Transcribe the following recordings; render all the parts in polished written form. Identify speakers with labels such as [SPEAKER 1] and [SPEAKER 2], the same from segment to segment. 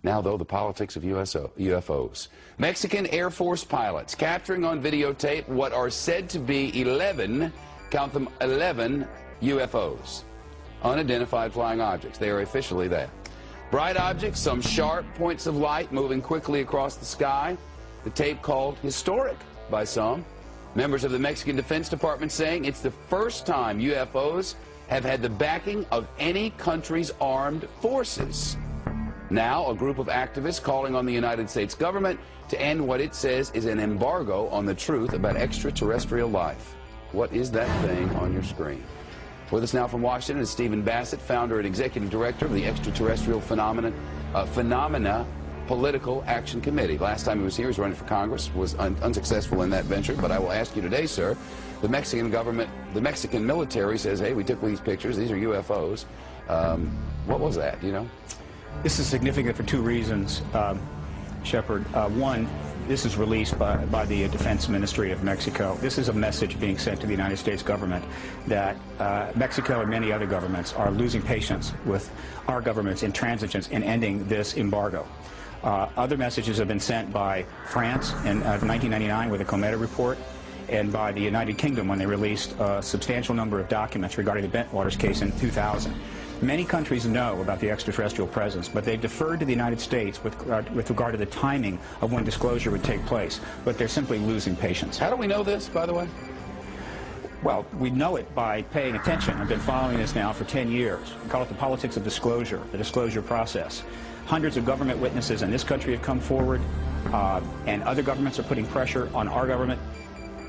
[SPEAKER 1] Now, though, the politics of UFOs. Mexican Air Force pilots capturing on videotape what are said to be 11, count them, 11 UFOs. Unidentified flying objects. They are officially that. Bright objects, some sharp points of light moving quickly across the sky. The tape called historic by some. Members of the Mexican Defense Department saying it's the first time UFOs have had the backing of any country's armed forces. Now, a group of activists calling on the United States government to end what it says is an embargo on the truth about extraterrestrial life. What is that thing on your screen? With us now from Washington is Stephen Bassett, founder and executive director of the Extraterrestrial Phenomena Political Action Committee. Last time he was here, he was running for Congress, was unsuccessful in that venture. But I will ask you today, sir, the Mexican government, the Mexican military says, hey, we took these pictures, these are UFOs. What was that, do you know?
[SPEAKER 2] This is significant for two reasons, Shepard. One, this is released by the Defense Ministry of Mexico. This is a message being sent to the United States government that Mexico and many other governments are losing patience with our government's intransigence in ending this embargo. Other messages have been sent by France in 1999 with the Cometa report, and by the United Kingdom when they released a substantial number of documents regarding the Bentwaters case in 2000. Many countries know about the extraterrestrial presence, but they've deferred to the United States with regard to the timing of when disclosure would take place. But they're simply losing patience.
[SPEAKER 1] How do we know this, by the way?
[SPEAKER 2] Well, we know it by paying attention. I've been following this now for 10 years. We call it the politics of disclosure, the disclosure process. Hundreds of government witnesses in this country have come forward, and other governments are putting pressure on our government.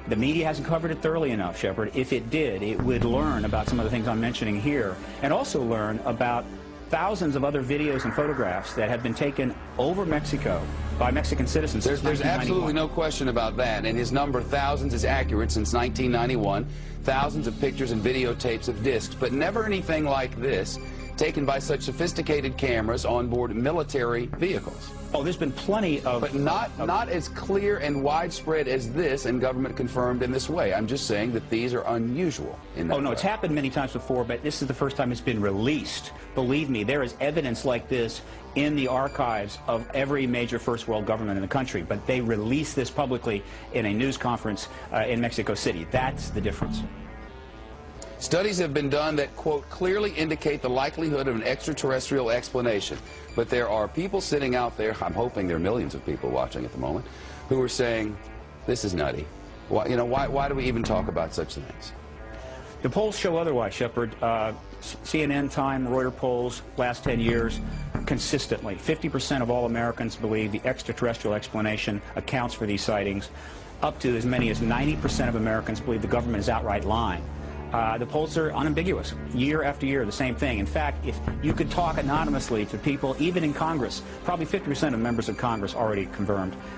[SPEAKER 2] The media hasn't covered it thoroughly enough, Shepard. If it did, it would learn about some of the things I'm mentioning here, and also learn about thousands of other videos and photographs that have been taken over Mexico by Mexican citizens.
[SPEAKER 1] There's absolutely no question about that, and his number, thousands, is accurate since 1991. Thousands of pictures and videotapes of discs, but never anything like this, taken by such sophisticated cameras on board military vehicles.
[SPEAKER 2] Oh, there's been plenty of...
[SPEAKER 1] But not as clear and widespread as this, and government confirmed in this way. I'm just saying that these are unusual in that
[SPEAKER 2] Oh, no,
[SPEAKER 1] way.
[SPEAKER 2] it's happened many times before, but this is the first time it's been released. Believe me, there is evidence like this in the archives of every major first world government in the country, but they release this publicly in a news conference in Mexico City. That's the difference.
[SPEAKER 1] Studies have been done that, quote, clearly indicate the likelihood of an extraterrestrial explanation. But there are people sitting out there, I'm hoping there are millions of people watching at the moment, who are saying, this is nutty. Why, you know, why do we even talk about such things?
[SPEAKER 2] The polls show otherwise, Shepard. CNN, Time, Reuters polls, last 10 years, consistently, 50% of all Americans believe the extraterrestrial explanation accounts for these sightings. Up to as many as 90% of Americans believe the government is outright lying. The polls are unambiguous, year after year, the same thing. In fact, if you could talk anonymously to people, even in Congress, probably 50% of members of Congress already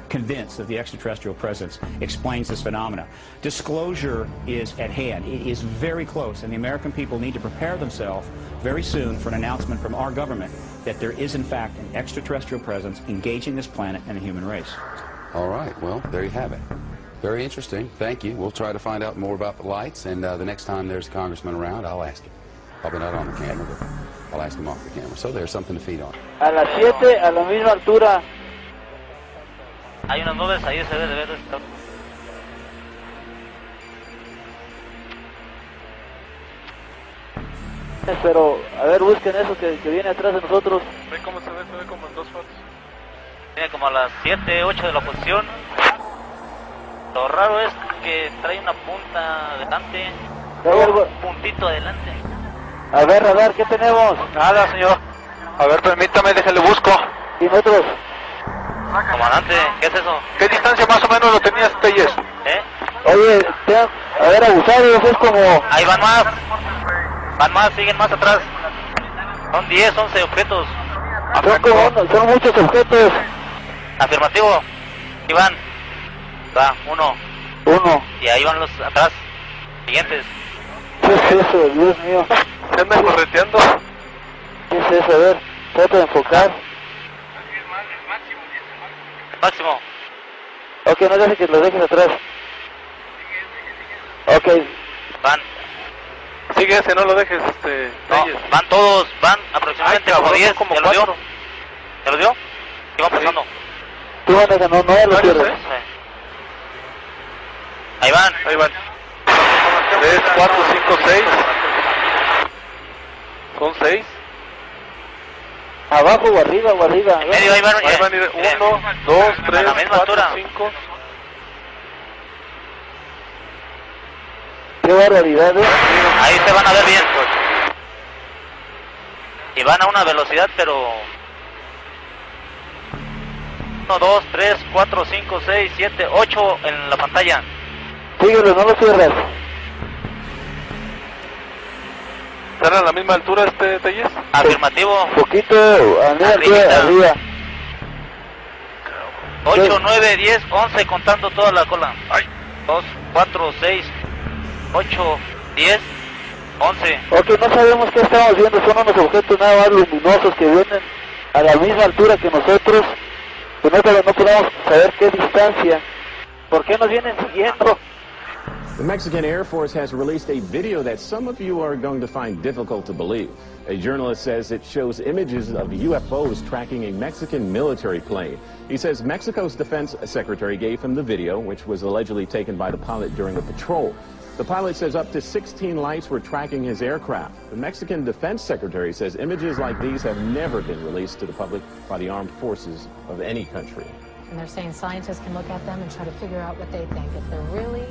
[SPEAKER 2] convinced that the extraterrestrial presence explains this phenomena. Disclosure is at hand. It is very close, and the American people need to prepare themselves very soon for an announcement from our government that there is, in fact, an extraterrestrial presence engaging this planet and the human race.
[SPEAKER 1] All right, well, there you have it. Very interesting. Thank you. We'll try to find out more about the lights, and the next time there's a congressman around, I'll ask him. Probably not on the camera, but I'll ask him off the camera. So there's something to feed on.
[SPEAKER 3] A las 7, a la misma altura.
[SPEAKER 4] Hay unas nubes ahí, se debe de ver esto.
[SPEAKER 3] Pero, a ver, busquen eso que viene atrás de nosotros.
[SPEAKER 5] ¿Ve cómo se ve como en dos fotos?
[SPEAKER 4] Viene como a las 7, 8 de la posición. Lo raro es que trae una punta adelante, un puntito adelante.
[SPEAKER 3] A ver, ¿qué tenemos?
[SPEAKER 5] Nada, señor. A ver, permítame, déjale busco.
[SPEAKER 3] ¿Y nosotros?
[SPEAKER 4] Comandante, ¿qué es eso?
[SPEAKER 5] ¿Qué distancia más o menos lo tenías, Telles?
[SPEAKER 3] Oye, a ver, abusados, es como...
[SPEAKER 4] Ahí van más, siguen más atrás. Son 10, 11 objetos.
[SPEAKER 3] Son muchos objetos.
[SPEAKER 4] Afirmativo. Y van. Va, uno. Y ahí van los atrás. Siguientes.
[SPEAKER 3] ¿Qué es eso, Dios mío?
[SPEAKER 5] ¿Se anda correteando?
[SPEAKER 3] ¿Qué es eso? A ver, trata de enfocar.
[SPEAKER 4] Máximo.
[SPEAKER 3] Ok, no dejes que lo dejes atrás. Ok.
[SPEAKER 4] Van.
[SPEAKER 5] Sigue ese, no lo dejes,
[SPEAKER 4] No, van todos, van aproximadamente como 10.
[SPEAKER 5] Como
[SPEAKER 4] ¿Ya lo dio?
[SPEAKER 5] 4.
[SPEAKER 4] ¿Ya lo dio? pasando.
[SPEAKER 3] Tú manejas, no lo cierres.
[SPEAKER 4] Ahí van.
[SPEAKER 5] Ahí van. 3, 4, 5, 6. Son 6.
[SPEAKER 3] Abajo o arriba o arriba.
[SPEAKER 4] En medio, ahí van.
[SPEAKER 5] Ahí van a ir 1, 2, 3,
[SPEAKER 4] la misma
[SPEAKER 5] 4,
[SPEAKER 4] altura.
[SPEAKER 5] 5.
[SPEAKER 3] Qué barbaridad,
[SPEAKER 4] Ahí se van a ver bien. Y van a una velocidad, pero... 1, 2, 3, 4, 5, 6, 7, 8 en la pantalla.
[SPEAKER 3] Síguelo, no lo cierres.
[SPEAKER 5] ¿Están a la misma altura Telles?
[SPEAKER 4] Afirmativo.
[SPEAKER 3] Poquito, arriba.
[SPEAKER 4] 8, 9, 10, 11 contando toda la cola. 2, 4, 6, 8, 10, 11.
[SPEAKER 3] Ok, no sabemos qué estamos viendo, son unos objetos nada más luminosos que vienen a la misma altura que nosotros, pero no podemos saber qué distancia. ¿Por qué nos vienen siguiendo?
[SPEAKER 6] The Mexican Air Force has released a video that some of you are going to find difficult to believe. A journalist says it shows images of UFOs tracking a Mexican military plane. He says Mexico's defense secretary gave him the video, which was allegedly taken by the pilot during a patrol. The pilot says up to 16 lights were tracking his aircraft. The Mexican defense secretary says images like these have never been released to the public by the armed forces of any country.
[SPEAKER 7] And they're saying scientists can look at them and try to figure out what they think. If they're really